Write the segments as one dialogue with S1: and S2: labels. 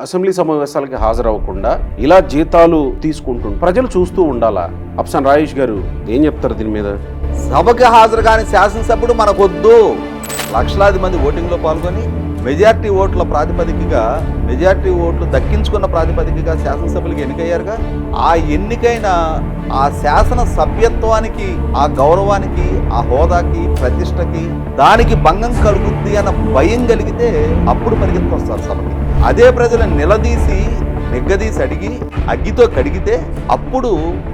S1: Assembly సమావేశాలకి హాజరవ్వకుండా ఇలా జీతాలు తీసుకుంటూ ప్రజలు చూస్తూ ఉండాలా? అప్సన్ రాజేష్ గారు ఏం చెప్తారు దీని మీద?
S2: సభకి హాజరు కాని శాసనసభ్యుడు మనకొద్దు. లక్షలాది మంది ఓటింగ్లో పాల్గొని మెజార్టీ ఓట్లు దక్కించుకున్న ప్రాతిపదికగా శాసనసభ్యులకు ఎన్నికయ్యారుగా. ఆ ఎన్నికైన ఆ శాసన సభ్యత్వానికి, ఆ గౌరవానికి, ఆ హోదాకి, ప్రతిష్టకి దానికి భంగం కలుగుద్ది అన్న భయం కలిగితే అప్పుడు పరిగెత్తుకొస్తారు సభకి. అదే ప్రజలను నిగ్గదీసి అడిగి అగ్గితో కడిగితే అప్పుడు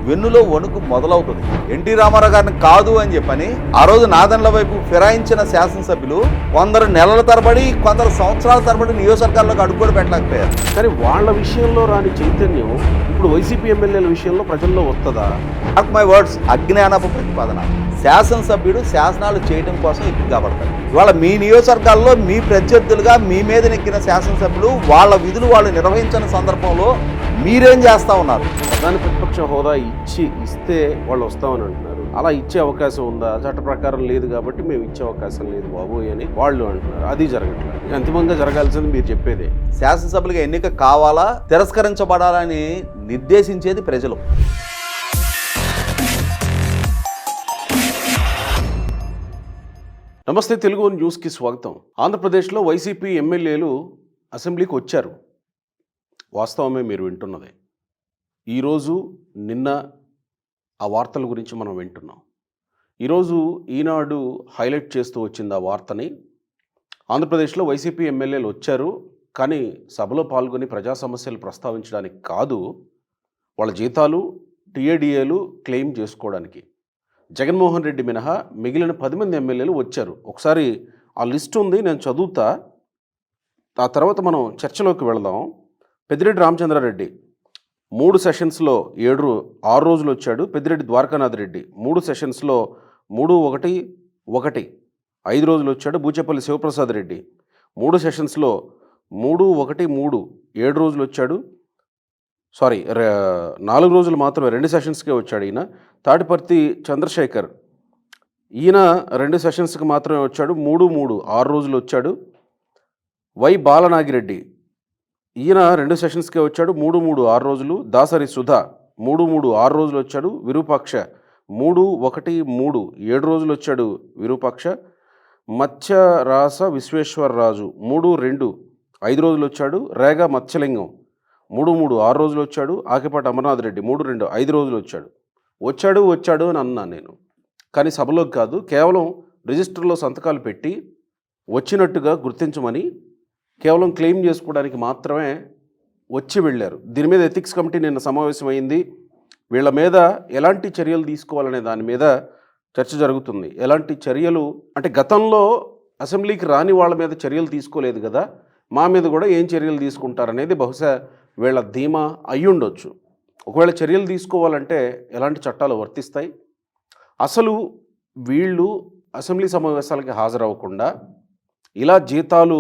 S2: వెన్నులో వణుకు మొదలవుతుంది. ఎన్టీ రామారావు గారిని కాదు అని చెప్పని ఆ రోజు నాదన్ల వైపు ఫిరాయించిన శాసనసభ్యులు కొందరు నెలల తరబడి, కొందరు సంవత్సరాల తరబడి నియోజకవర్గాల్లోకి అడుగులు పెట్టలేకపోయారు.
S1: కానీ వాళ్ళ విషయంలో రాని చైతన్యం ఇప్పుడు వైసీపీ ఎమ్మెల్యేల విషయంలో ప్రజల్లో వస్తుందా?
S2: మై వర్డ్స్, అజ్ఞానపు ప్రతిపాదన. శాసనసభ్యుడు శాసనాలు చేయడం కోసం ఇప్పుడు కాబడతాడు. ఇవాళ మీ నియోజకవర్గాల్లో మీ ప్రత్యర్థులుగా మీ మీద నెక్కిన శాసనసభ్యులు వాళ్ళ విధులు వాళ్ళు నిర్వహించిన సందర్భంలో మీరేం చేస్తా ఉన్నారు?
S1: ప్రధాన ప్రతిపక్ష హోదా ఇస్తే వాళ్ళు వస్తామని అంటున్నారు. అలా ఇచ్చే అవకాశం ఉందా? చట్ట ప్రకారం లేదు కాబట్టి మేము ఇచ్చే అవకాశం లేదు బాబోయ్ అని వాళ్ళు అంటున్నారు. అది జరగట్లేదు. అంతిమంగా జరగాల్సింది మీరు చెప్పేదే.
S2: శాసనసభ్యులుగా ఎన్నిక కావాలా, తిరస్కరించబడాలని నిర్దేశించేది ప్రజలు.
S1: నమస్తే, తెలుగు న్యూస్కి స్వాగతం. ఆంధ్రప్రదేశ్లో వైసీపీ ఎమ్మెల్యేలు అసెంబ్లీకి వచ్చారు. వాస్తవమే మీరు వింటున్నదే. ఈరోజు నిన్న ఆ వార్తల గురించి మనం వింటున్నాం. ఈరోజు ఈనాడు హైలైట్ చేస్తూ వచ్చింది ఆ వార్తని. ఆంధ్రప్రదేశ్లో వైసీపీ ఎమ్మెల్యేలు వచ్చారు, కానీ సభలో పాల్గొని ప్రజా సమస్యలు ప్రస్తావించడానికి కాదు, వాళ్ళ జీతాలు టీఏడీఏలు క్లెయిమ్ చేసుకోవడానికి. జగన్మోహన్ రెడ్డి మినహా మిగిలిన 10 మంది ఎమ్మెల్యేలు వచ్చారు. ఒకసారి ఆ లిస్ట్ ఉంది, నేను చదువుతా. ఆ తర్వాత మనం చర్చలోకి వెళదాం. పెద్దిరెడ్డి రామచంద్రారెడ్డి 3 సెషన్స్లో 6 రోజులు వచ్చాడు. పెద్దిరెడ్డి ద్వారకానాథ్ రెడ్డి 3 సెషన్స్లో 3-1-1 5 రోజులు వచ్చాడు. బూచేపల్లి శివప్రసాద్ రెడ్డి 3 సెషన్స్లో 3-1-3 7 రోజులు వచ్చాడు. 4 రోజులు మాత్రమే, 2 సెషన్స్కే వచ్చాడు ఈయన. తాటిపర్తి చంద్రశేఖర్ ఈయన 2 సెషన్స్కి మాత్రమే వచ్చాడు. 3-3 6 రోజులు వచ్చాడు. వై బాలనాగిరెడ్డి ఈయన 2 సెషన్స్కే వచ్చాడు. 3-3 6 రోజులు. దాసరి సుధా 3-3 6 రోజులు వచ్చాడు. విరూపాక్ష 3-1-3 7 రోజులు వచ్చాడు విరూపాక్ష. మత్స్యరాస విశ్వేశ్వరరాజు 3-2 5 రోజులు వచ్చాడు. రేగా మత్స్యలింగం 3-3 6 రోజులు వచ్చాడు. ఆకిపాటి అమర్నాథ్ రెడ్డి 3-2 5 రోజులు వచ్చాడు అని అన్నాను నేను. కానీ సభలోకి కాదు, కేవలం రిజిస్టర్లో సంతకాలు పెట్టి వచ్చినట్టుగా గుర్తించమని కేవలం క్లెయిమ్ చేసుకోవడానికి మాత్రమే వచ్చి వెళ్ళారు. దీని మీద ఎథిక్స్ కమిటీ నిన్న సమావేశమైంది. వీళ్ళ మీద ఎలాంటి చర్యలు తీసుకోవాలనే దాని మీద చర్చ జరుగుతుంది. ఎలాంటి చర్యలు అంటే, గతంలో అసెంబ్లీకి రాని వాళ్ళ మీద చర్యలు తీసుకోలేదు కదా, మా మీద కూడా ఏం చర్యలు తీసుకుంటారనేది బహుశా వీళ్ళ ధీమా అయ్యుండొచ్చు. ఒకవేళ చర్యలు తీసుకోవాలంటే ఎలాంటి చట్టాలు వర్తిస్తాయి? అసలు వీళ్ళు అసెంబ్లీ సమావేశాలకి హాజరవ్వకుండా ఇలా జీతాలు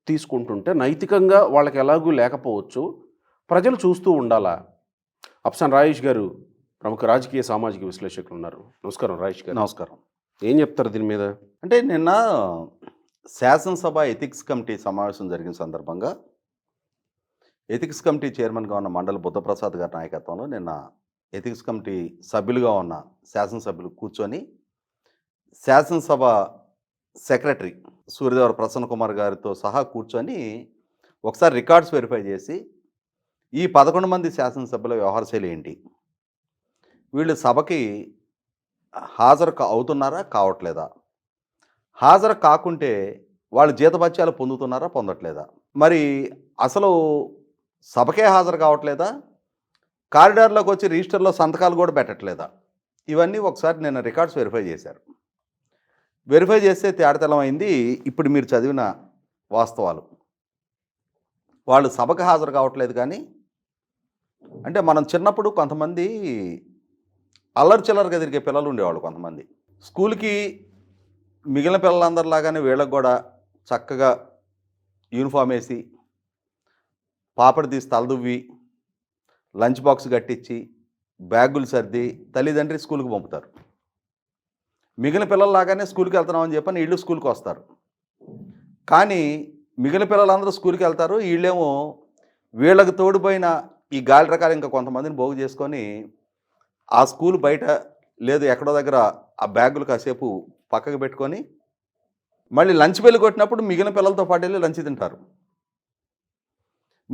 S1: తీసుకుంటుంటే నైతికంగా వాళ్ళకి ఎలాగూ లేకపోవచ్చు, ప్రజలు చూస్తూ ఉండాలా? అప్సన్ రాజేష్ గారు ప్రముఖ రాజకీయ సామాజిక విశ్లేషకులు ఉన్నారు. నమస్కారం రాజేష్ గారు.
S2: నమస్కారం.
S1: ఏం చెప్తారు దీని మీద?
S2: అంటే నిన్న శాసనసభ ఎథిక్స్ కమిటీ సమావేశం జరిగిన సందర్భంగా ఎథిక్స్ కమిటీ చైర్మన్గా ఉన్న మండలి బుద్ధప్రసాద్ గారి నాయకత్వంలో నిన్న ఎథిక్స్ కమిటీ సభ్యులుగా ఉన్న శాసనసభ్యులు కూర్చొని శాసనసభ సెక్రటరీ సూర్యదేవర ప్రసన్న కుమార్ గారితో సహా కూర్చొని ఒకసారి రికార్డ్స్ వెరిఫై చేసి ఈ 11 మంది శాసనసభ్యుల వ్యవహారశైలి ఏంటి, వీళ్ళు సభకి హాజరు అవుతున్నారా కావట్లేదా, హాజరు కాకుంటే వాళ్ళు జీతభత్యాలు పొందుతున్నారా పొందట్లేదా, మరి అసలు సభకే హాజరు కావట్లేదా, కారిడార్లోకి వచ్చి రిజిస్టర్లో సంతకాలు కూడా పెట్టట్లేదా, ఇవన్నీ ఒకసారి నేను రికార్డ్స్ వెరిఫై చేశారు. వెరిఫై చేస్తే తేడతెల్లమైంది ఇప్పుడు మీరు చదివిన వాస్తవాలు. వాళ్ళు సభకు హాజరు కావట్లేదు. కానీ అంటే మనం చిన్నప్పుడు కొంతమంది అల్లరి చిల్లరగా తిరిగే పిల్లలు ఉండేవాళ్ళు. కొంతమంది స్కూల్కి మిగిలిన పిల్లలందరిలాగానే వీళ్ళకి కూడా చక్కగా యూనిఫామ్ వేసి, పాపడి తీసి తలదువ్వి, లంచ్ బాక్స్ కట్టించి, బ్యాగులు సర్ది తల్లిదండ్రి స్కూల్కి పంపుతారు. మిగిలిన పిల్లల్లాగానే స్కూల్కి వెళ్తున్నామని చెప్పని వీళ్ళు స్కూల్కి వస్తారు. కానీ మిగిలిన పిల్లలందరూ స్కూల్కి వెళ్తారు, వీళ్ళేమో వీళ్ళకి తోడిపోయిన ఈ గాలి రకాలు ఇంకా కొంతమందిని పోగు చేసుకొని ఆ స్కూల్ బయట లేదు ఎక్కడో దగ్గర ఆ బ్యాగులు కాసేపు పక్కకు పెట్టుకొని మళ్ళీ లంచ్ బెల్ కొట్టినప్పుడు మిగిలిన పిల్లలతో పాటు వెళ్ళి లంచ్ తింటారు.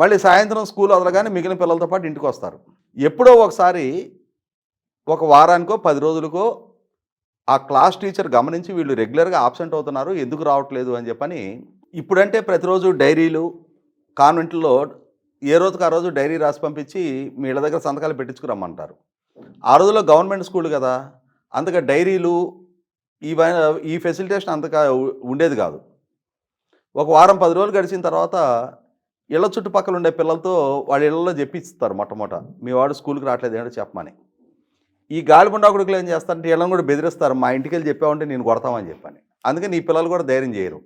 S2: మళ్ళీ సాయంత్రం స్కూల్ వదలగానే మిగిలిన పిల్లలతో పాటు ఇంటికి వస్తారు. ఎప్పుడో ఒకసారి ఒక వారానికో 10 రోజులకో ఆ క్లాస్ టీచర్ గమనించి వీళ్ళు రెగ్యులర్గా ఆబ్సెంట్ అవుతున్నారు, ఎందుకు రావట్లేదు అని చెప్పని, ఇప్పుడంటే ప్రతిరోజు డైరీలు కాన్వెంట్లో ఏ రోజుకి ఆ రోజు డైరీ రాసి పంపించి మీ ఇళ్ళ దగ్గర సంతకాలు పెట్టించుకురమ్మంటారు. ఆ రోజుల్లో గవర్నమెంట్ స్కూల్ కదా, అంతగా డైరీలు ఈ ఫెసిలిటేషన్ అంతగా ఉండేది కాదు. ఒక వారం 10 రోజులు గడిచిన తర్వాత ఇళ్ళ చుట్టుపక్కల ఉండే పిల్లలతో వాళ్ళ ఇళ్లలో చెప్పిస్తారు మొట్టమొదట, మీ వాడు స్కూల్కి రావట్లేదు ఏంటో చెప్పమని. ఈ గాలిబుండా కొడుకులు ఏం చేస్తారంటే వీళ్ళని కూడా బెదిరిస్తారు, మా ఇంటికి వెళ్ళి చెప్పామంటే నేను కొడతామని చెప్పని. అందుకని ఈ పిల్లలు కూడా ధైర్యం చేయరు.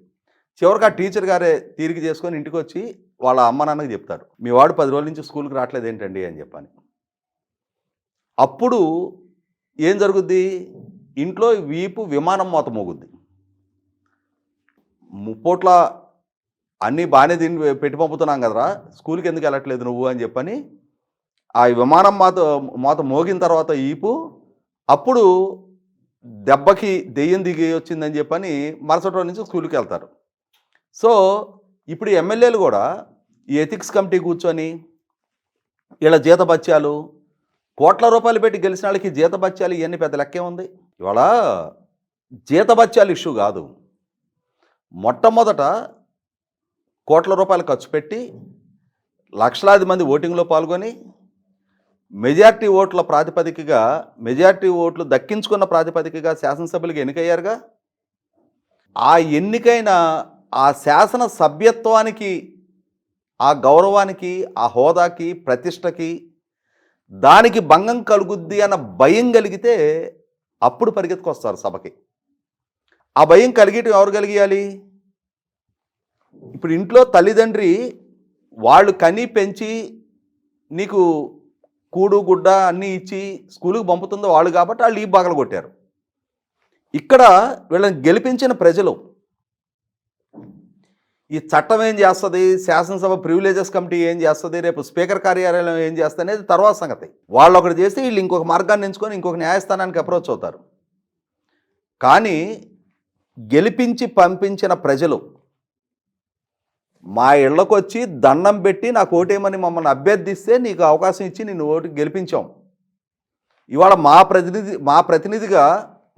S2: చివరికి ఆ టీచర్ గారే తీరిక చేసుకొని ఇంటికి వచ్చి వాళ్ళ అమ్మ నాన్నకి చెప్తారు, మీ వాడు 10 రోజుల నుంచి స్కూల్కి రావట్లేదు ఏంటండి అని చెప్పని. అప్పుడు ఏం జరుగుద్ది, ఇంట్లో వీపు విమానం మోత మోగుద్ది. ముప్పోట్ల అన్నీ బాగానే దీన్ని పెట్టి పంపుతున్నాం కదరా, స్కూల్కి ఎందుకు వెళ్ళట్లేదు నువ్వు అని చెప్పని ఆ విమానం మోత మోగిన తర్వాత ఈపు, అప్పుడు దెబ్బకి దెయ్యం దిగి వచ్చిందని చెప్పని మరుసటి రోజు నుంచి స్కూల్కి వెళ్తారు. సో ఇప్పుడు ఎమ్మెల్యేలు కూడా ఈ ఎథిక్స్ కమిటీ కూర్చొని వీళ్ళ జీతభత్యాలు కోట్ల రూపాయలు పెట్టి గెలిచిన వాళ్ళకి జీతభత్యాలు ఇవన్నీ పెద్ద లెక్కే ఉంది. ఇవాళ జీతభత్యాలు ఇష్యూ కాదు, మొట్టమొదట కోట్ల రూపాయలు ఖర్చు పెట్టి లక్షలాది మంది ఓటింగ్లో పాల్గొని మెజార్టీ ఓట్ల ప్రాతిపదికగా మెజార్టీ ఓట్లు దక్కించుకున్న ప్రాతిపదికగా శాసనసభ్యులకు ఎన్నికయ్యారుగా. ఆ ఎన్నికైన ఆ శాసన సభ్యత్వానికి, ఆ గౌరవానికి, ఆ హోదాకి, ప్రతిష్టకి దానికి భంగం కలుగుద్ది అన్న భయం కలిగితే అప్పుడు పరిగెత్తుకొస్తారు సభకి. ఆ భయం కలిగేటి ఎవరు కలిగియాలి? ఇప్పుడు ఇంట్లో తల్లిదండ్రి వాళ్ళు కని పెంచి నీకు కూడు గుడ్డ అన్నీ ఇచ్చి స్కూలుకి పంపుతుందో వాళ్ళు కాబట్టి వాళ్ళు ఈ బాగలు కొట్టారు. ఇక్కడ వీళ్ళని గెలిపించిన ప్రజలు ఈ చట్టం ఏం చేస్తుంది, శాసనసభ ప్రివిలేజెస్ కమిటీ ఏం చేస్తుంది, రేపు స్పీకర్ కార్యాలయం ఏం చేస్తుంది అనేది తర్వాత సంగతి. వాళ్ళు ఒకటి చేస్తే వీళ్ళు ఇంకొక మార్గాన్ని ఎంచుకొని ఇంకొక న్యాయస్థానానికి అప్రోచ్ అవుతారు. కానీ గెలిపించి పంపించిన ప్రజలు మా ఇళ్లకు వచ్చి దండం పెట్టి నాకు ఓటేయమని మమ్మల్ని అభ్యర్థిస్తే నీకు అవకాశం ఇచ్చి నిన్ను ఓటు గెలిపించాం. ఇవాళ మా ప్రతినిధిగా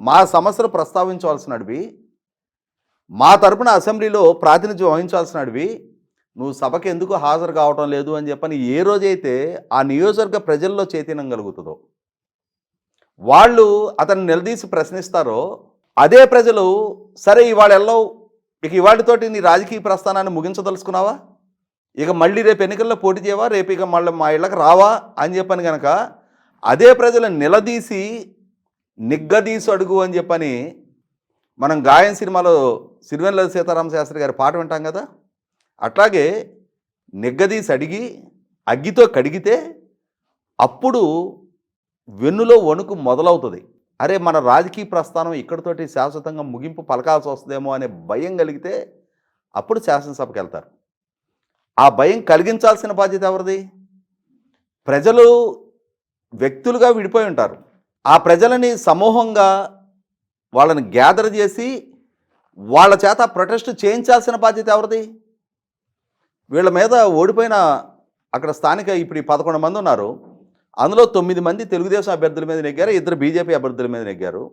S2: మా సమస్యలు ప్రస్తావించవలసినవి, మా తరపున అసెంబ్లీలో ప్రాతినిధ్యం వహించాల్సినవి నువ్వు సభకి ఎందుకు హాజరు కావటం లేదు అని చెప్పని ఏ రోజైతే ఆ నియోజకవర్గ ప్రజల్లో చైతన్యం కలుగుతుందో, వాళ్ళు అతన్ని నిలదీసి ప్రశ్నిస్తారో, అదే ప్రజలు సరే ఇవాళ వెళ్ళవు, ఇక ఇవాళతోటి నీ రాజకీయ ప్రస్థానాన్ని ముగించదలుచుకున్నావా, ఇక మళ్ళీ రేపు ఎన్నికల్లో పోటీ చేయవా, రేపు ఇక మళ్ళీ మా ఇళ్ళకి రావా అని చెప్పని కనుక అదే ప్రజలను నిలదీసి నిగ్గదీసి అడుగు అని చెప్పని మనం గాయం సినిమాలో సిరివెన్నెల సీతారామ శాస్త్రి గారి పాట వింటాం కదా, అట్లాగే నిగ్గదీసి అడిగి అగ్గితో కడిగితే అప్పుడు వెన్నులో వణుకు మొదలవుతుంది. అరే మన రాజకీయ ప్రస్థానం ఇక్కడితోటి శాశ్వతంగా ముగింపు పలకాల్సి వస్తుందేమో అనే భయం కలిగితే అప్పుడు శాసనసభకి వెళ్తారు. ఆ భయం కలిగించాల్సిన బాధ్యత ఎవరిది? ప్రజలు వ్యక్తులుగా విడిపోయి ఉంటారు. ఆ ప్రజలని సమూహంగా వాళ్ళని గ్యాదర్ చేసి వాళ్ళ చేత ప్రొటెస్ట్ చేయించాల్సిన బాధ్యత ఎవరిది? వీళ్ళ మీద ఓడిపోయిన అక్కడ స్థానిక ఇప్పుడు 11 మంది ఉన్నారు, అందులో 9 మంది తెలుగుదేశం అభ్యర్థుల మీద నెగ్గారు, 2 బీజేపీ అభ్యర్థుల మీద నెగ్గారు.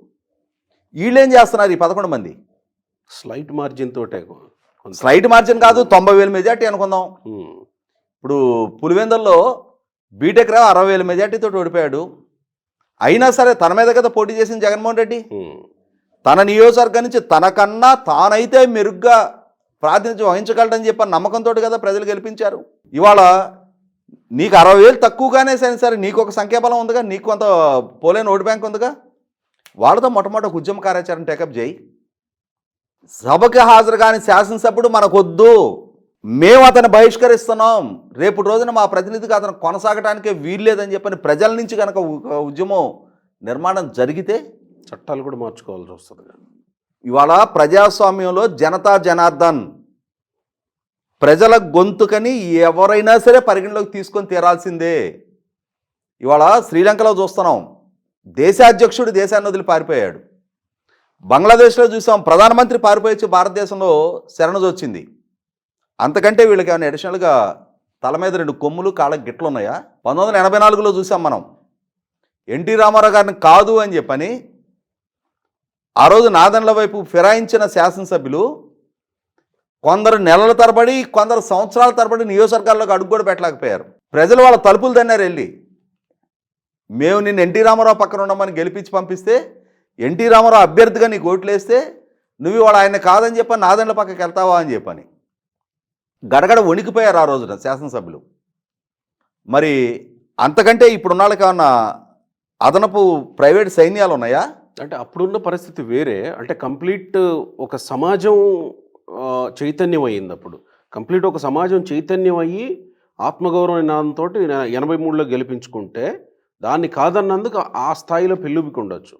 S2: వీళ్ళేం చేస్తున్నారు? ఈ 11 మంది
S1: స్లైట్ మార్జిన్ తోటే,
S2: స్లైట్ మార్జిన్ కాదు, 90,000 మెజార్టీ అనుకుందాం. ఇప్పుడు పులివెందుల్లో బీటెక్ రావు 60,000 మెజార్టీతో ఓడిపోయాడు. అయినా సరే తన మీద కదా పోటీ చేసిన జగన్మోహన్ రెడ్డి. తన నియోజకవర్గం నుంచి తనకన్నా తానైతే మెరుగ్గా ప్రాతినిధ్యం వహించగలడని చెప్పి నమ్మకంతో కదా ప్రజలు గెలిపించారు. ఇవాళ నీకు 60,000 తక్కువగానే సరే నీకు ఒక సంఖ్యాబలం ఉందిగా, నీకు కొంత పోలేని ఓటు బ్యాంక్ ఉందిగా, వాళ్ళతో మొట్టమొదటి ఉద్యమ కార్యాచరణ టేకప్ చేయి. సభకి హాజరు కాని శాసనసభ్యుడు మనకొద్దు, మేము అతను బహిష్కరిస్తున్నాం, రేపు రోజున మా ప్రతినిధిగా అతను కొనసాగడానికే వీల్లేదని చెప్పని ప్రజల నుంచి కనుక ఉద్యమం నిర్మాణం జరిగితే
S1: చట్టాలు కూడా మార్చుకోవాల్సి వస్తుంది.
S2: ఇవాళ ప్రజాస్వామ్యంలో జనతా జనార్దన్ ప్రజల గొంతుకని ఎవరైనా సరే పరిగణలోకి తీసుకొని తీరాల్సిందే. ఇవాళ శ్రీలంకలో చూస్తున్నాం, దేశాధ్యక్షుడు దేశాన్ని వదిలి పారిపోయాడు. బంగ్లాదేశ్లో చూసాం, ప్రధానమంత్రి పారిపోయి భారతదేశంలో శరణొచ్చింది. అంతకంటే వీళ్ళకి ఏమైనా అడిషనల్గా తల మీద 2 కొమ్ములు కాళ్ళకి గిట్లు ఉన్నాయా? 1984లో చూసాం మనం, ఎన్టీ రామారావు గారిని కాదు అని చెప్పని ఆ రోజు నాదన్ల వైపు ఫిరాయించిన శాసనసభ్యులు కొందరు నెలల తరబడి, కొందరు సంవత్సరాల తరబడి నియోజకవర్గాల్లోకి అడుగు కూడా పెట్టలేకపోయారు. ప్రజలు వాళ్ళ తలుపులు తన్నారు వెళ్ళి, మేము నిన్ను ఎన్టీ రామారావు పక్కన ఉండమని గెలిపించి పంపిస్తే, ఎన్టీ రామారావు అభ్యర్థిగా నీకు ఓట్లు వేస్తే నువ్వు ఇవాళ ఆయన కాదని చెప్పని నాదన్ల పక్కకి వెళ్తావా అని చెప్పని గడగడ వణికిపోయారు ఆ రోజున శాసనసభ్యులు. మరి అంతకంటే ఇప్పుడున్న వాళ్ళకి ఏమన్నా అదనపు ప్రైవేట్ సైన్యాలు ఉన్నాయా?
S1: అంటే అప్పుడున్న పరిస్థితి వేరే. అంటే కంప్లీట్ ఒక సమాజం చైతన్యం అయ్యింది. అప్పుడు కంప్లీట్ ఒక సమాజం చైతన్యం అయ్యి ఆత్మగౌరవ నినాదంతో 83లో గెలిపించుకుంటే దాన్ని కాదన్నందుకు ఆ స్థాయిలో పెళ్ళుబికి ఉండొచ్చు.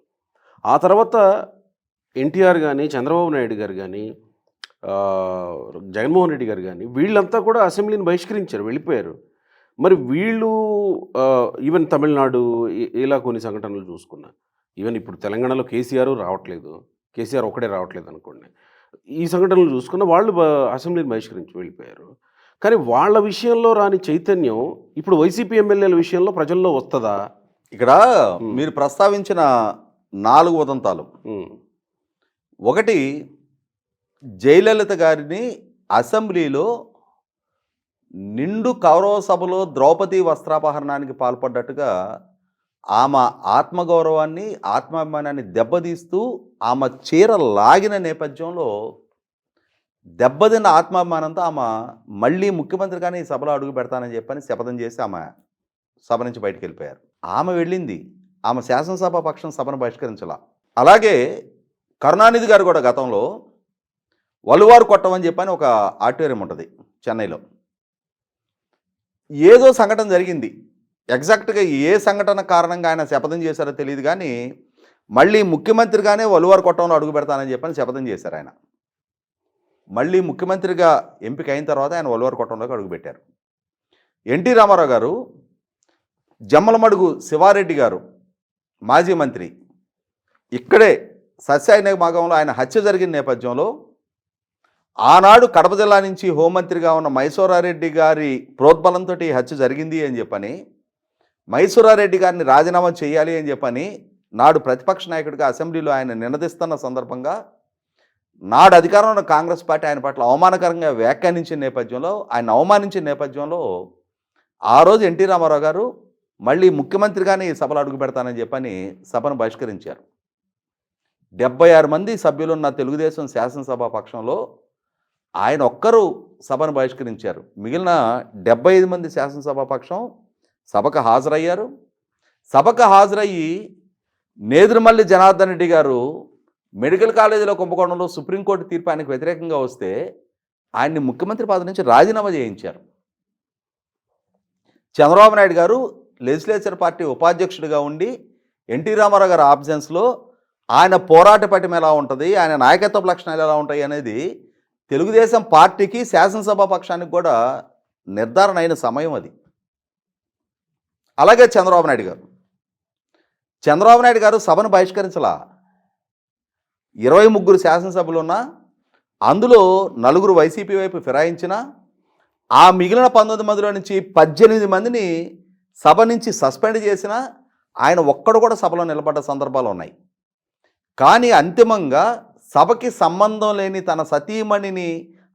S1: ఆ తర్వాత ఎన్టీఆర్ కానీ, చంద్రబాబు నాయుడు గారు కానీ, జగన్మోహన్ రెడ్డి గారు కానీ వీళ్ళంతా కూడా అసెంబ్లీని బహిష్కరించారు, వెళ్ళిపోయారు. మరి వీళ్ళు ఈవెన్ తమిళనాడు ఇలా కొన్ని సంఘటనలు చూసుకున్నా, ఈవెన్ ఇప్పుడు తెలంగాణలో కేసీఆర్ రావట్లేదు, కేసీఆర్ ఒకడే రావట్లేదు అనుకోండి, ఈ సంఘటనలు చూసుకున్న వాళ్ళు అసెంబ్లీని బహిష్కరించి వెళ్ళిపోయారు. కానీ వాళ్ళ విషయంలో రాని చైతన్యం ఇప్పుడు వైసీపీ ఎమ్మెల్యేల విషయంలో ప్రజల్లో వస్తుందా?
S2: ఇక్కడ మీరు ప్రస్తావించిన 4 ఉదంతాలు, ఒకటి జయలలిత గారిని అసెంబ్లీలో నిండు కౌరవ సభలో ద్రౌపది వస్త్రాపహరణానికి పాల్పడ్డట్టుగా ఆమె ఆత్మగౌరవాన్ని, ఆత్మాభిమానాన్ని దెబ్బతీస్తూ ఆమె చీర లాగిన నేపథ్యంలో దెబ్బతిన్న ఆత్మాభిమానంతో ఆమె మళ్ళీ ముఖ్యమంత్రిగానే ఈ సభలో అడుగు పెడతానని చెప్పని శపథం చేసి ఆమె సభ నుంచి బయటకు వెళ్ళిపోయారు. ఆమె వెళ్ళింది, ఆమె శాసనసభ పక్షం సభను బహిష్కరించాల. అలాగే కరుణానిధి గారు కూడా గతంలో వలువారు కొట్టమని చెప్పని ఒక ఆడిటోరియం ఉంటుంది చెన్నైలో, ఏదో సంఘటన జరిగింది. ఎగ్జాక్ట్గా ఏ సంఘటన కారణంగా ఆయన శపథం చేశారో తెలియదు, కానీ మళ్ళీ ముఖ్యమంత్రిగానే వలువారు కొట్టంలో అడుగు పెడతానని చెప్పని శపథం చేశారు. ఆయన మళ్ళీ ముఖ్యమంత్రిగా ఎంపిక అయిన తర్వాత ఆయన వలువారు కొట్టంలోకి అడుగుపెట్టారు. ఎన్టీ రామారావు గారు, జమ్మలమడుగు శివారెడ్డి గారు మాజీ మంత్రి, ఇక్కడే సత్యసాయి భాగంలో ఆయన హత్య జరిగిన నేపథ్యంలో ఆనాడు కడప జిల్లా నుంచి హోంమంత్రిగా ఉన్న మైసూరారెడ్డి గారి ప్రోద్బలంతో ఈ హత్య జరిగింది అని చెప్పని, మైసూరారెడ్డి గారిని రాజీనామా చేయాలి అని చెప్పని నాడు ప్రతిపక్ష నాయకుడిగా అసెంబ్లీలో ఆయన నినదిస్తున్న సందర్భంగా నాడు అధికారంలో ఉన్న కాంగ్రెస్ పార్టీ ఆయన పట్ల అవమానకరంగా వ్యాఖ్యానించిన నేపథ్యంలో, ఆయన అవమానించిన నేపథ్యంలో ఆ రోజు ఎన్టీ రామారావు గారు మళ్ళీ ముఖ్యమంత్రిగానే ఈ సభలో అడుగు పెడతానని చెప్పని సభను బహిష్కరించారు. 76 మంది సభ్యులున్న తెలుగుదేశం శాసనసభ పక్షంలో ఆయన ఒక్కరు సభను బహిష్కరించారు. మిగిలిన 75 మంది శాసనసభ పక్షం సభకు హాజరయ్యారు. సభకు హాజరయ్యి నేదురుమల్లి జనార్దన్ రెడ్డి గారు మెడికల్ కాలేజీలో కుంభకోణంలో సుప్రీంకోర్టు తీర్పు ఆయనకు వ్యతిరేకంగా వస్తే ఆయన్ని ముఖ్యమంత్రి పదవి నుంచి రాజీనామా చేయించారు. చంద్రబాబు నాయుడు గారు లెజిస్లేచర్ పార్టీ ఉపాధ్యక్షుడిగా ఉండి ఎన్టీ రామారావు గారి ఆబ్సెన్స్లో ఆయన పోరాట పటిమ ఎలా ఉంటుంది, ఆయన నాయకత్వ లక్షణాలు ఎలా ఉంటాయి అనేది తెలుగుదేశం పార్టీకి, శాసనసభ పక్షానికి కూడా నిర్ధారణ అయిన సమయం అది. అలాగే చంద్రబాబు నాయుడు గారు సభను బహిష్కరించలా. 23 శాసనసభ్యులు ఉన్నా అందులో 4 వైసీపీ వైపు ఫిరాయించిన, ఆ మిగిలిన 19 మందిలో నుంచి 18 మందిని సభ నుంచి సస్పెండ్ చేసిన, ఆయన ఒక్కడు కూడా సభలో నిలబడ్డ సందర్భాలు ఉన్నాయి. కానీ అంతిమంగా సభకి సంబంధం లేని తన సతీమణిని,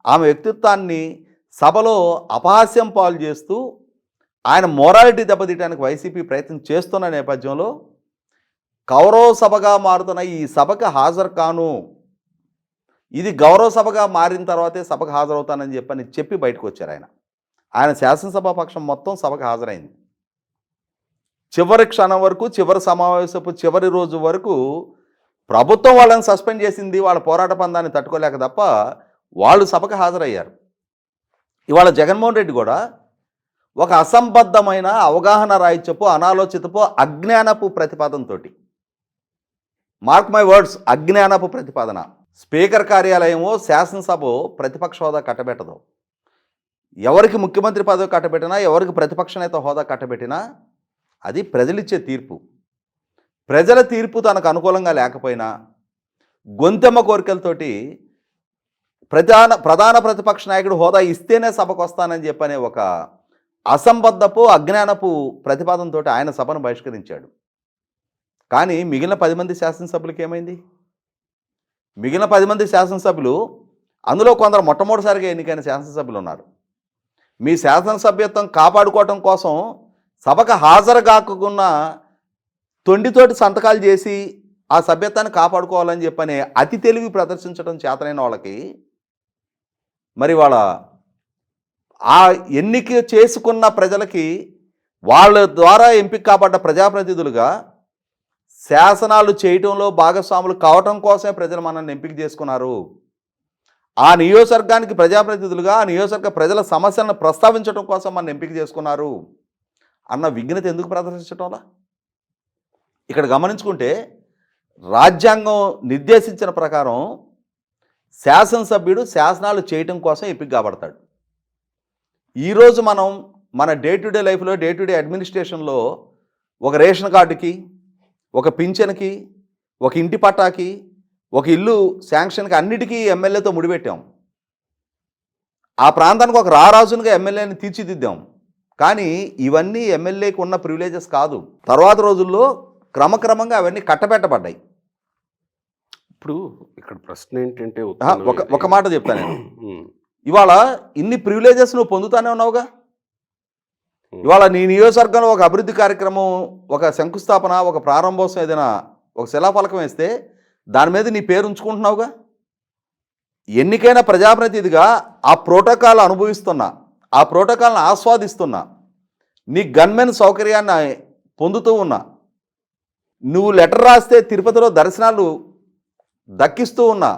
S2: ఆమె వ్యక్తిత్వాన్ని సభలో అపహాస్యం పాలు చేస్తూ ఆయన మోరాలిటీ దెబ్బతీయడానికి వైసీపీ ప్రయత్నం చేస్తున్న నేపథ్యంలో కౌరవ సభగా మారుతున్న ఈ సభకు హాజరు కాను, ఇది గౌరవ సభగా మారిన తర్వాతే సభకు హాజరవుతానని చెప్పి బయటకు వచ్చారు. ఆయన శాసనసభ పక్షం మొత్తం సభకు హాజరైంది. చివరి క్షణం వరకు, చివరి సమావేశపు చివరి రోజు వరకు ప్రభుత్వం వాళ్ళని సస్పెండ్ చేసింది వాళ్ళ పోరాట పందాన్ని తట్టుకోలేక తప్ప వాళ్ళు సభకు హాజరయ్యారు. ఇవాళ జగన్మోహన్ రెడ్డి కూడా ఒక అసంబద్ధమైన అవగాహన రాహిత్యపు, అనాలోచితపు, అజ్ఞానపు ప్రతిపాదనతో, మార్క్ మై వర్డ్స్, అజ్ఞానపు ప్రతిపాదన, స్పీకర్ కార్యాలయమో శాసనసభ ప్రతిపక్ష హోదా కట్టబెట్టదు. ఎవరికి ముఖ్యమంత్రి పదవి కట్టబెట్టినా, ఎవరికి ప్రతిపక్ష నేత హోదా కట్టబెట్టినా అది ప్రజలిచ్చే తీర్పు. ప్రజల తీర్పు తనకు అనుకూలంగా లేకపోయినా గొంతెమ్మ కోరికలతోటి ప్రధాన ప్రతిపక్ష నాయకుడు హోదా ఇస్తేనే సభకు వస్తానని చెప్పనే ఒక అసంబద్ధపు అజ్ఞానపు ప్రతిపాదనతో ఆయన సభను బహిష్కరించాడు. కానీ మిగిలిన 10 మంది శాసనసభ్యులకి ఏమైంది? మిగిలిన 10 మంది శాసనసభ్యులు, అందులో కొందరు మొట్టమొదటిసారిగా ఎన్నికైన శాసనసభ్యులు ఉన్నారు. మీ శాసనసభ్యత్వం కాపాడుకోవటం కోసం సభకు హాజరు కాకుండా తొండితోటి సంతకాలు చేసి ఆ సభ్యత్వాన్ని కాపాడుకోవాలని చెప్పనే అతి తెలివి ప్రదర్శించడం చేతనైన వాళ్ళకి మరి వాళ్ళ ఆ ఎన్నిక చేసుకున్న ప్రజలకి వాళ్ళ ద్వారా ఎంపిక కాబడ్డ ప్రజాప్రతినిధులుగా శాసనాలు చేయటంలో భాగస్వాములు కావటం కోసమే ప్రజలు మనల్ని ఎంపిక చేసుకున్నారు. ఆ నియోజకవర్గానికి ప్రజాప్రతినిధులుగా ఆ నియోజకవర్గ ప్రజల సమస్యలను ప్రస్తావించడం కోసం మన ఎంపిక చేసుకున్నారు అన్న విఘ్నత ఎందుకు ప్రదర్శించటంలా? ఇక్కడ గమనించుకుంటే రాజ్యాంగం నిర్దేశించిన ప్రకారం శాసనసభ్యుడు శాసనాలు చేయటం కోసం ఎంపిక కాబడతాడు. ఈరోజు మనం మన డే టు డే లైఫ్లో, డే టు డే అడ్మినిస్ట్రేషన్లో ఒక రేషన్ కార్డుకి, ఒక పింఛన్కి, ఒక ఇంటి పట్టాకి, ఒక ఇల్లు శాంక్షన్కి అన్నిటికీ ఎమ్మెల్యేతో ముడిపెట్టాం. ఆ ప్రాంతానికి ఒక రారాజునిగా ఎమ్మెల్యేని తీర్చిదిద్దాం. కానీ ఇవన్నీ ఎమ్మెల్యేకి ఉన్న ప్రివిలేజెస్ కాదు. తర్వాత రోజుల్లో క్రమక్రమంగా అవన్నీ కట్టబెట్టబడ్డాయి.
S1: ఇప్పుడు ఇక్కడ ప్రశ్న ఏంటంటే
S2: ఒక మాట చెప్తాను నేను. ఇవాళ ఇన్ని ప్రివిలేజెస్ నువ్వు పొందుతానే ఉన్నావుగా. ఇవాళ నీ నియోజకవర్గంలో ఒక అభివృద్ధి కార్యక్రమం, ఒక శంకుస్థాపన, ఒక ప్రారంభోత్సవం, ఏదైనా ఒక శిలాఫలకం వేస్తే దాని మీద నీ పేరు ఉంచుకుంటున్నావుగా. ఎన్నికైన ప్రజాప్రతినిధిగా ఆ ప్రోటోకాల్ అనుభవిస్తున్నా, ఆ ప్రోటోకాల్ని ఆస్వాదిస్తున్నా, నీ గన్మెన్ సౌకర్యాన్ని పొందుతూ ఉన్నా, నువ్వు లెటర్ రాస్తే తిరుపతిలో దర్శనాలు దక్కిస్తూ ఉన్నా,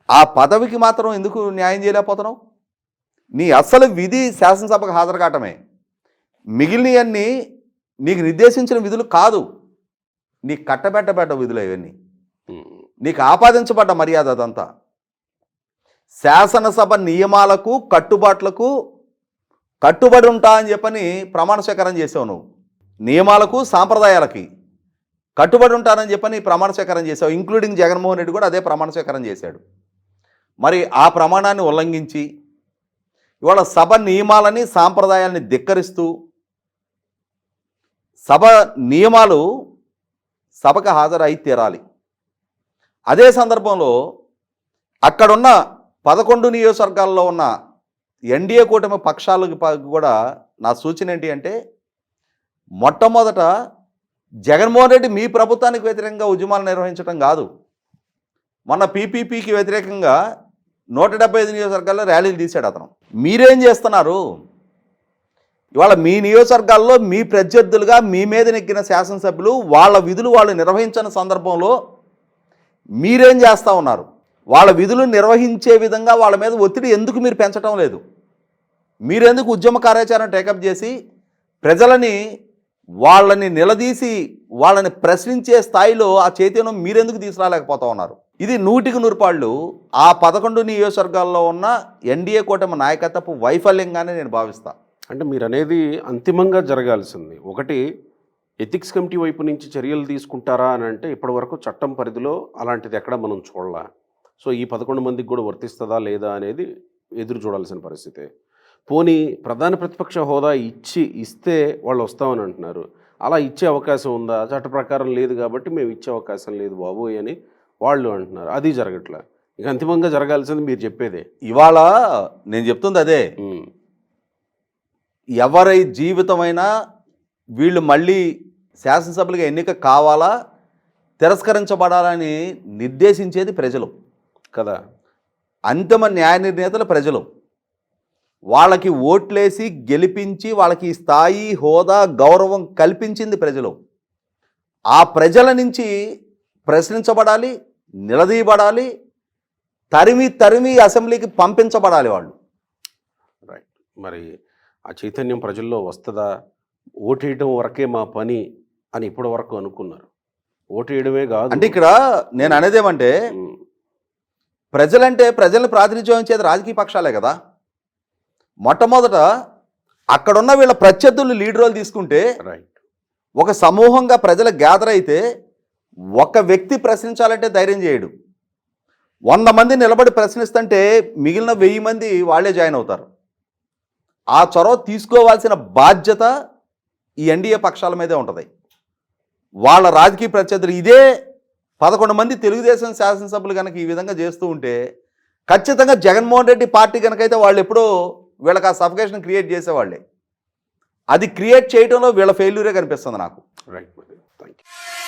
S2: ఆ పదవికి మాత్రం ఎందుకు న్యాయం చేయలేకపోతున్నావు? నీ అసలు విధి శాసనసభకు హాజరు కావటమే. మిగిలినవన్నీ నీకు నిర్దేశించిన విధులు కాదు, నీకు కట్టబెట్టబడ్డ విధులు ఇవన్నీ, నీకు ఆపాదించబడ్డ మర్యాద అదంతా. శాసనసభ నియమాలకు కట్టుబాట్లకు కట్టుబడి ఉంటా అని చెప్పని ప్రమాణ స్వీకారం చేసావు. నువ్వు నియమాలకు సాంప్రదాయాలకి కట్టుబడి ఉంటానని చెప్పని ప్రమాణ స్వీకారం చేసావు. ఇంక్లూడింగ్ జగన్మోహన్ రెడ్డి కూడా అదే ప్రమాణ స్వీకారం చేశాడు. మరి ఆ ప్రమాణాన్ని ఉల్లంఘించి ఇవాళ సభ నియమాలని సాంప్రదాయాల్ని ధిక్కరిస్తూ సభ నియమాలు సభకు హాజరై తీరాలి. అదే సందర్భంలో అక్కడున్న 11 నియోజకవర్గాల్లో ఉన్న ఎన్డీఏ కూటమి పక్షాలకు కూడా నా సూచన ఏంటి అంటే, మొట్టమొదట జగన్మోహన్ రెడ్డి మీ ప్రభుత్వానికి వ్యతిరేకంగా ఉద్యమాలు నిర్వహించడం కాదు. మొన్న పీపీపీకి వ్యతిరేకంగా 175 నియోజకవర్గాల్లో ర్యాలీలు తీశాడు అతను. మీరేం చేస్తున్నారు? ఇవాళ మీ నియోజకవర్గాల్లో మీ ప్రత్యర్థులుగా మీ మీద నెగ్గిన శాసనసభ్యులు వాళ్ళ విధులు వాళ్ళు నిర్వహించని సందర్భంలో మీరేం చేస్తూ ఉన్నారు? వాళ్ళ విధులు నిర్వహించే విధంగా వాళ్ళ మీద ఒత్తిడి ఎందుకు మీరు పెంచడం లేదు? మీరెందుకు ఉద్యమ కార్యాచరణ టేకప్ చేసి ప్రజలని వాళ్ళని నిలదీసి వాళ్ళని ప్రశ్నించే స్థాయిలో ఆ చైతన్యం మీరెందుకు తీసుకురాలేకపోతా ఉన్నారు? ఇది 100కి 100 పాళ్ళు ఆ 11 నియోజకవర్గాల్లో ఉన్న ఎన్డీఏ కూటమి నాయకత్వపు వైఫల్యంగానే నేను భావిస్తా.
S1: అంటే మీరు అనేది అంతిమంగా జరగాల్సింది ఒకటి, ఎథిక్స్ కమిటీ వైపు నుంచి చర్యలు తీసుకుంటారా అని అంటే ఇప్పటివరకు చట్టం పరిధిలో అలాంటిది ఎక్కడ మనం చూడలా. సో ఈ 11 మందికి కూడా వర్తిస్తుందా లేదా అనేది ఎదురు చూడాల్సిన పరిస్థితే. పోనీ ప్రధాన ప్రతిపక్ష హోదా ఇస్తే వాళ్ళు వస్తామని అంటున్నారు. అలా ఇచ్చే అవకాశం ఉందా? చట్ట ప్రకారం లేదు కాబట్టి మేము ఇచ్చే అవకాశం లేదు బాబోయ్ అని వాళ్ళు అంటున్నారు. అది జరగట్లే. ఇక అంతిమంగా జరగాల్సింది మీరు చెప్పేదే.
S2: ఇవాళ నేను చెప్తుంది అదే. ఎవరి జీవితమైనా వీళ్ళు మళ్ళీ శాసనసభ్యులుగా ఎన్నిక కావాలా, తిరస్కరించబడాలని నిర్దేశించేది ప్రజలు
S1: కదా.
S2: అంతిమ న్యాయ నిర్ణేతలు ప్రజలు. వాళ్ళకి ఓట్లేసి గెలిపించి వాళ్ళకి స్థాయి, హోదా, గౌరవం కల్పించింది ప్రజలు. ఆ ప్రజల నుంచి ప్రశ్నించబడాలి, నిలదీయబడాలి, తరిమి అసెంబ్లీకి పంపించబడాలి వాళ్ళు.
S1: రైట్. మరి ఆ చైతన్యం ప్రజల్లో వస్తుందా? ఓటేయడం వరకే మా పని అని ఇప్పటి వరకు అనుకున్నారు. ఓటేయడమే కాదు.
S2: అంటే ఇక్కడ నేను అనేదేమంటే, ప్రజలంటే ప్రజల్ని ప్రాతినిధ్యం వహించేది రాజకీయ పక్షాలే కదా. మొట్టమొదట అక్కడున్న వీళ్ళ ప్రత్యర్థులు లీడ్ రోల్ తీసుకుంటే
S1: రైట్.
S2: ఒక సమూహంగా ప్రజల గ్యాదర్ అయితే ఒక వ్యక్తి ప్రశ్నించాలంటే ధైర్యం చేయడు. 100 మంది నిలబడి ప్రశ్నిస్తుంటే మిగిలిన 1000 మంది వాళ్ళే జాయిన్ అవుతారు. ఆ చొరవ తీసుకోవాల్సిన బాధ్యత ఈ ఎన్డీఏ పక్షాల మీదే ఉంటుంది. వాళ్ళ రాజకీయ ప్రత్యర్థులు ఇదే 11 మంది తెలుగుదేశం శాసనసభ్యులు కనుక ఈ విధంగా చేస్తూ ఉంటే ఖచ్చితంగా జగన్మోహన్ రెడ్డి పార్టీ కనుకైతే వాళ్ళు ఎప్పుడో వీళ్ళకి ఆ సఫికేషన్ క్రియేట్ చేసేవాళ్ళే. అది క్రియేట్ చేయడంలో వీళ్ళ ఫెయిల్యూరే కనిపిస్తుంది నాకు.
S1: రైట్. Thank you.